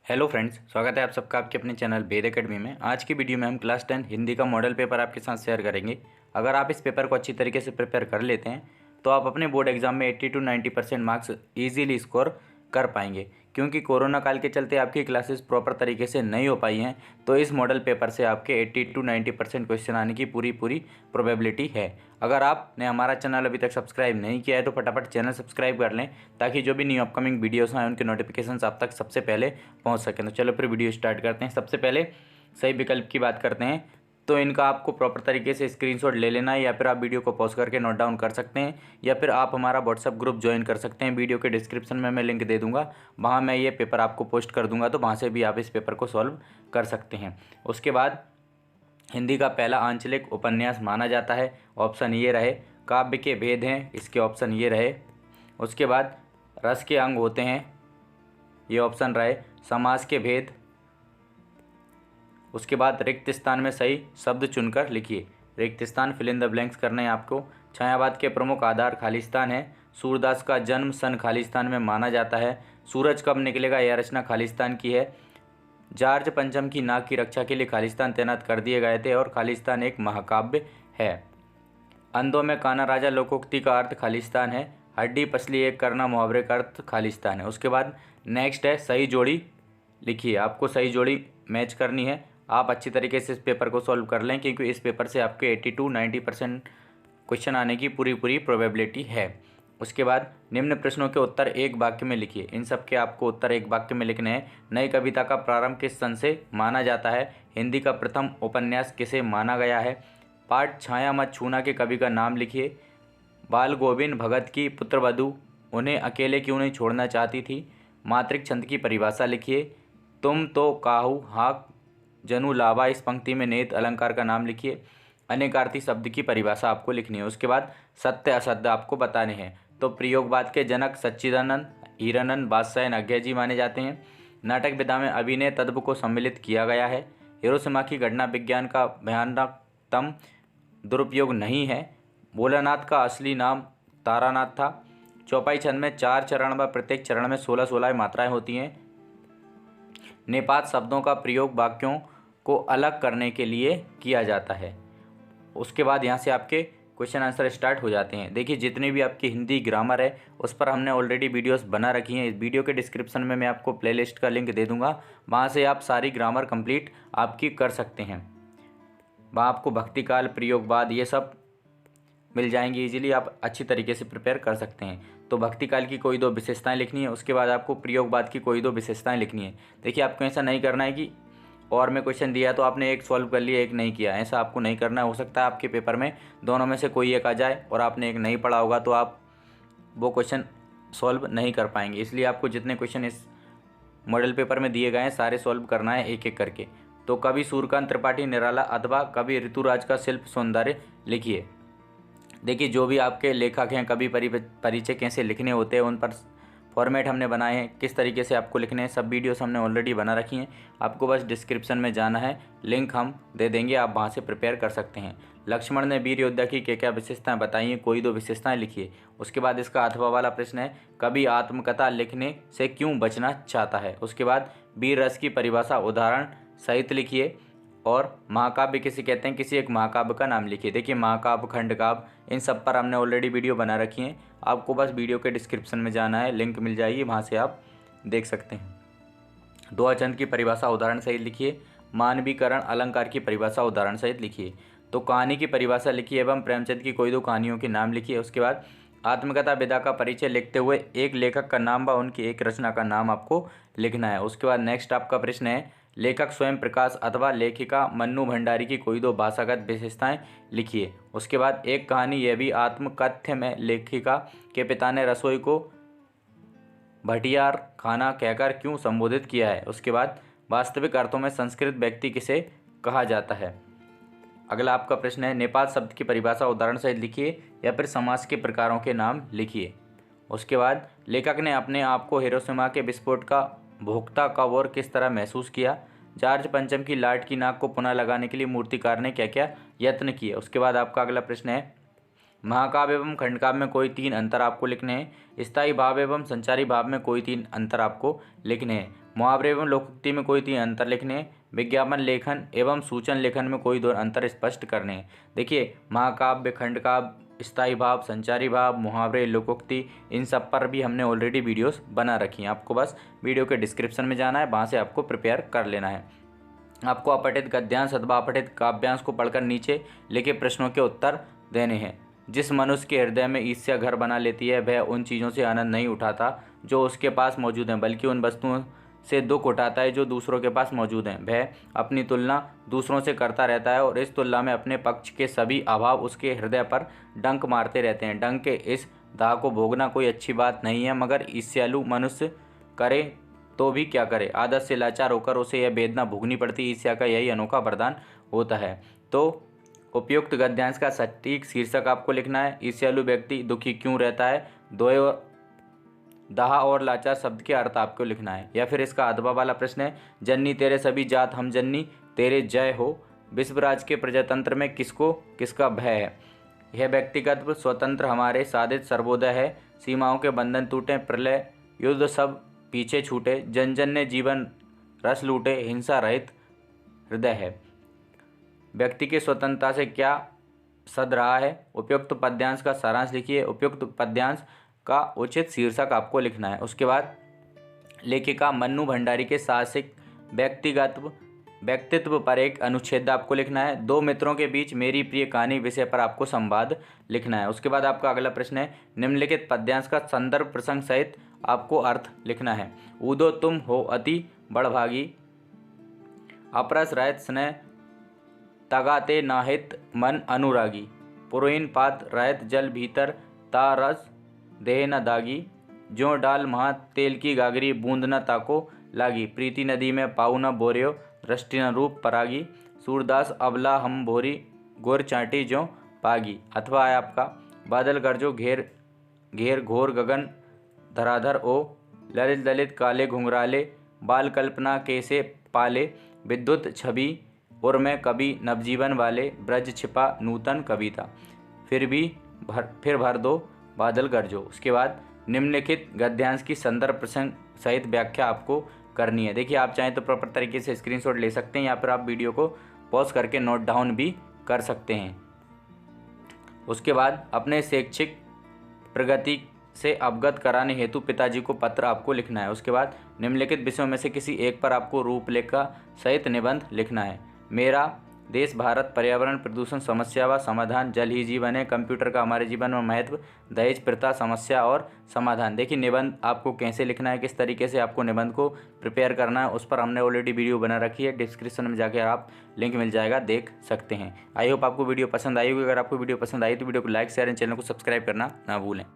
Hello friends, स्वागत है आप सबका आपके अपने चैनल वेद एकेडमी में। आज की वीडियो में हम क्लास 10 हिंदी का मॉडल पेपर आपके साथ शेयर करेंगे। अगर आप इस पेपर को अच्छी तरीके से प्रिपेयर कर लेते हैं तो आप अपने बोर्ड एग्जाम में 80 to 90% मार्क्स इजीली स्कोर कर पाएंगे। क्योंकि कोरोना काल के चलते आपकी क्लासेस प्रॉपर तरीके से नहीं हो पाई हैं, तो इस मॉडल पेपर से आपके 80 to 90% क्वेश्चन आने की पूरी प्रोबेबिलिटी है। अगर आपने हमारा चैनल अभी तक सब्सक्राइब नहीं किया है तो फटाफट चैनल सब्सक्राइब कर लें, ताकि जो भी न्यू अपकमिंग वीडियोस हैं उनके नोटिफिकेशंस आप तक सबसे पहले पहुंच सकें। तो चलो फिर वीडियो स्टार्ट करते हैं। सबसे पहले सही विकल्प की बात करते हैं, तो इनका आपको प्रॉपर तरीके से स्क्रीनशॉट ले लेना है, या फिर आप वीडियो को पॉज करके नोट डाउन कर सकते हैं, या फिर आप हमारा व्हाट्सअप ग्रुप ज्वाइन कर सकते हैं। वीडियो के डिस्क्रिप्शन में मैं लिंक दे दूंगा, वहाँ मैं ये पेपर आपको पोस्ट कर दूंगा, तो वहाँ से भी आप इस पेपर को सॉल्व कर सकते हैं। उसके बाद हिंदी का पहला आंचलिक उपन्यास माना जाता है, ऑप्शन ये रहे। काव्य के भेद हैं, इसके ऑप्शन ये रहे। उसके बाद रस के अंग होते हैं, ये ऑप्शन रहे। समास के भेद। उसके बाद रिक्त स्थान में सही शब्द चुनकर लिखिए। रिक्त स्थान फिल इन द ब्लैंक्स करना है आपको। छायावाद के प्रमुख आधार खालिस्तान है। सूरदास का जन्म सन खालिस्तान में माना जाता है। सूरज कब निकलेगा, यह रचना खालिस्तान की है। जॉर्ज पंचम की नाक की रक्षा के लिए खालिस्तान तैनात कर दिए गए थे, और खालिस्तान एक महाकाव्य है। अंधों में काना राजा लोकोक्ति का अर्थ खालिस्तान है। हड्डी पसली एक करना मुहावरे का अर्थ खालिस्तान है। उसके बाद नेक्स्ट है सही जोड़ी लिखिए। आपको सही जोड़ी मैच करनी है। आप अच्छी तरीके से इस पेपर को सॉल्व कर लें, क्योंकि इस पेपर से आपके 80 to 90% क्वेश्चन आने की पूरी प्रोबेबिलिटी है। उसके बाद निम्न प्रश्नों के उत्तर एक वाक्य में लिखिए। इन सब के आपको उत्तर एक वाक्य में लिखने हैं। नई कविता का प्रारंभ किस सन से माना जाता है। हिंदी का प्रथम उपन्यास किसे माना गया है। पाठ छाया मत छूना के कवि का नाम लिखिए। बाल गोविंद भगत की पुत्रवधू उन्हें अकेले क्यों नहीं छोड़ना चाहती थी। मातृक छंद की परिभाषा लिखिए। तुम तो काहू हाक जनु लावा, इस पंक्ति में निहित अलंकार का नाम लिखिए। अनेकार्थी शब्द की परिभाषा आपको लिखनी है। उसके बाद सत्य असत्य आपको बताने हैं। तो प्रयोगवाद के जनक सच्चिदानंद, हीरानंद, बादशाह अज्ञा जी माने जाते हैं। नाटक विधा में अभिनय तत्व को सम्मिलित किया गया है। हिरोशिमा की घटना विज्ञान का भयानकतम दुरुपयोग नहीं है। भोलानाथ का असली नाम तारानाथ था। चौपाई छंद में 4 चरण व प्रत्येक चरण में 16-16 मात्राएं होती हैं। निपात शब्दों का प्रयोग वाक्यों को अलग करने के लिए किया जाता है। उसके बाद यहाँ से आपके क्वेश्चन आंसर स्टार्ट हो जाते हैं। देखिए, जितनी भी आपकी हिंदी ग्रामर है उस पर हमने ऑलरेडी वीडियोस बना रखी हैं। इस वीडियो के डिस्क्रिप्शन में मैं आपको प्लेलिस्ट का लिंक दे दूंगा, वहाँ से आप सारी ग्रामर कंप्लीट आपकी कर सकते हैं। वहाँ आपको भक्तिकाल, प्रयोगवाद ये सब मिल जाएंगी इजीली। आप अच्छी तरीके से प्रिपेयर कर सकते हैं। तो भक्तिकाल की कोई 2 विशेषताएं लिखनी है। उसके बाद आपको प्रयोगवाद की कोई 2 विशेषताएं लिखनी है। देखिए, आपको ऐसा नहीं करना है कि और मैं क्वेश्चन दिया तो आपने एक सॉल्व कर लिया, एक नहीं किया। ऐसा आपको नहीं करना है। हो सकता है आपके पेपर में दोनों में से कोई एक आ जाए और आपने एक नहीं पढ़ा होगा, तो आप वो क्वेश्चन सॉल्व नहीं कर पाएंगे। इसलिए आपको जितने क्वेश्चन इस मॉडल पेपर में दिए गए हैं सारे सॉल्व करना है एक एक करके। तो कवि सूर्यकांत त्रिपाठी निराला अथवा कवि ऋतुराज का शिल्प सौंदर्य लिखिए। देखिए, जो भी आपके लेखक हैं, कवि परिचय कैसे लिखने होते हैं, उन पर फॉर्मेट हमने बनाए हैं, किस तरीके से आपको लिखने हैं, सब वीडियोस हमने ऑलरेडी बना रखी हैं। आपको बस डिस्क्रिप्शन में जाना है, लिंक हम दे देंगे, आप वहाँ से प्रिपेयर कर सकते हैं। लक्ष्मण ने वीर योद्धा की क्या विशेषताएं बताई हैं, कोई 2 विशेषताएं लिखिए। उसके बाद इसका अथवा वाला प्रश्न है, कवि आत्मकथा लिखने से क्यों बचना चाहता है। उसके बाद वीर रस की परिभाषा उदाहरण सहित लिखिए। और महाकाव्य किसे कहते हैं, किसी एक महाकाव्य का नाम लिखिए। देखिए, महाकाव्य, खंडकाव्य, इन सब पर हमने ऑलरेडी वीडियो बना रखी है। आपको बस वीडियो के डिस्क्रिप्शन में जाना है, लिंक मिल जाएगी, वहाँ से आप देख सकते हैं। दोहा की परिभाषा उदाहरण सहित लिखिए। मानवीकरण अलंकार की परिभाषा उदाहरण सहित लिखिए। तो कहानी की परिभाषा लिखिए एवं प्रेमचंद की कोई 2 कहानियों के नाम लिखिए। उसके बाद आत्मकथा विधा का परिचय लिखते हुए एक लेखक का नाम व उनकी एक रचना का नाम आपको लिखना है। उसके बाद नेक्स्ट आपका प्रश्न है, लेखक स्वयं प्रकाश अथवा लेखिका मन्नू भंडारी की कोई 2 भाषागत विशेषताएं लिखिए। उसके बाद एक कहानी यह भी आत्मकथ्य में लेखिका के पिता ने रसोई को भटियार खाना कहकर क्यों संबोधित किया है। उसके बाद वास्तविक अर्थों में संस्कृत व्यक्ति किसे कहा जाता है। अगला आपका प्रश्न है, निपात शब्द की परिभाषा उदाहरण सहित लिखिए, या फिर समास के प्रकारों के नाम लिखिए। उसके बाद लेखक ने अपने आप को हिरोशिमा के विस्फोट का भोक्ता कब और किस तरह महसूस किया। जॉर्ज पंचम की लाट की नाक को पुनः लगाने के लिए मूर्तिकार ने क्या क्या यत्न किए। उसके बाद आपका अगला प्रश्न है, महाकाव्य एवं खंडकाव्य में कोई 3 अंतर आपको लिखने हैं। स्थायी भाव एवं संचारी भाव में कोई 3 अंतर आपको लिखने हैं। मुहावरे एवं लोकोक्ति में कोई 3 अंतर लिखने हैं। विज्ञापन लेखन एवं सूचन लेखन में कोई 2 अंतर स्पष्ट करने हैं। देखिए, महाकाव्य, खंडकाव्य, स्थायी भाव, संचारी भाव, मुहावरे, लोकोक्ति, इन सब पर भी हमने ऑलरेडी वीडियोस बना रखी हैं। आपको बस वीडियो के डिस्क्रिप्शन में जाना है, वहाँ से आपको प्रिपेयर कर लेना है। आपको अपठित गद्यांश अथवा अपठित काव्यांश को पढ़कर नीचे लिखे प्रश्नों के उत्तर देने हैं। जिस मनुष्य के हृदय में ईर्ष्या घर बना लेती है, वह उन चीज़ों से आनंद नहीं उठाता जो उसके पास मौजूद हैं, बल्कि उन वस्तुओं से दुख उठाता है जो दूसरों के पास मौजूद हैं। वह अपनी तुलना दूसरों से करता रहता है और इस तुलना में अपने पक्ष के सभी अभाव उसके हृदय पर डंक मारते रहते हैं। डंक के इस दाह को भोगना कोई अच्छी बात नहीं है, मगर ईर्ष्यालु मनुष्य करे तो भी क्या करे, आदत से लाचार होकर उसे यह वेदना भोगनी पड़ती। ईर्ष्या का यही अनोखा वरदान होता है। तो उपयुक्त गद्यांश का सटीक शीर्षक आपको लिखना है। ईर्ष्यालु व्यक्ति दुखी क्यों रहता है, दाह और लाचार शब्द के अर्थ आपको लिखना है। या फिर इसका अथवा वाला प्रश्न है, जननी तेरे सभी जात हम जननी तेरे जय हो, विश्वराज के प्रजातंत्र में किसको किसका भय है। यह व्यक्तिगत स्वतंत्र हमारे साधित सर्वोदय है, सीमाओं के बंधन टूटे, प्रलय युद्ध सब पीछे छूटे, जन जन ने जीवन रस लूटे, हिंसा रहित हृदय है। व्यक्ति की स्वतंत्रता से क्या सद रहा है। उपयुक्त पद्यांश का सारांश लिखिए। उपयुक्त पद्यांश का उचित शीर्षक आपको लिखना है। उसके बाद लेखिका मन्नू भंडारी के साहसिक व्यक्तित्व पर एक अनुच्छेद आपको लिखना है। 2 मित्रों के बीच मेरी प्रिय कहानी विषय पर आपको संवाद लिखना है। उसके बाद आपका अगला प्रश्न है, निम्नलिखित पद्यांश का संदर्भ प्रसंग सहित आपको अर्थ लिखना है। ऊदो तुम हो अति बड़भागी, अपरस रहत स्नेह तगाते नाहित मन अनुरागी, पुरहीन पात रहत जल भीतर ता रस देह न दागी, ज्यों डाल महा तेल की गागरी बूंद न ताको लागी, प्रीति नदी में पाऊ न बोर्यो दृष्टि न रूप परागी, सूरदास अबला हम भोरी गोर चाटी ज्यों पागी। अथवा है आपका, बादल गरजो घेर घेर घोर गगन धराधर ओ, ललित ललित काले घुंघराले बाल कल्पना कैसे पाले, विद्युत छवि उर में कभी नवजीवन वाले, ब्रज छिपा नूतन कविता, फिर भर दो बादल गरजो। उसके बाद निम्नलिखित गद्यांश की संदर्भ प्रसंग सहित व्याख्या आपको करनी है। देखिए, आप चाहें तो प्रॉपर तरीके से स्क्रीनशॉट ले सकते हैं या फिर आप वीडियो को पॉज करके नोट डाउन भी कर सकते हैं। उसके बाद अपने शैक्षिक प्रगति से अवगत कराने हेतु पिताजी को पत्र आपको लिखना है। उसके बाद निम्नलिखित विषयों में से किसी एक पर आपको रूपरेखा सहित निबंध लिखना है। मेरा देश भारत, पर्यावरण, प्रदूषण, समस्या व समाधान, जल ही जीवन है, कंप्यूटर का हमारे जीवन में महत्व, दहेज प्रथा, समस्या और समाधान। देखिए, निबंध आपको कैसे लिखना है, किस तरीके से आपको निबंध को प्रिपेयर करना है, उस पर हमने ऑलरेडी वीडियो बना रखी है। डिस्क्रिप्शन में जाकर आप लिंक मिल जाएगा, देख सकते हैं। आई होप आपको वीडियो पसंद आई होगी। अगर आपको वीडियो पसंद आई तो वीडियो को लाइक, शेयर एंड चैनल को सब्सक्राइब करना ना भूलें।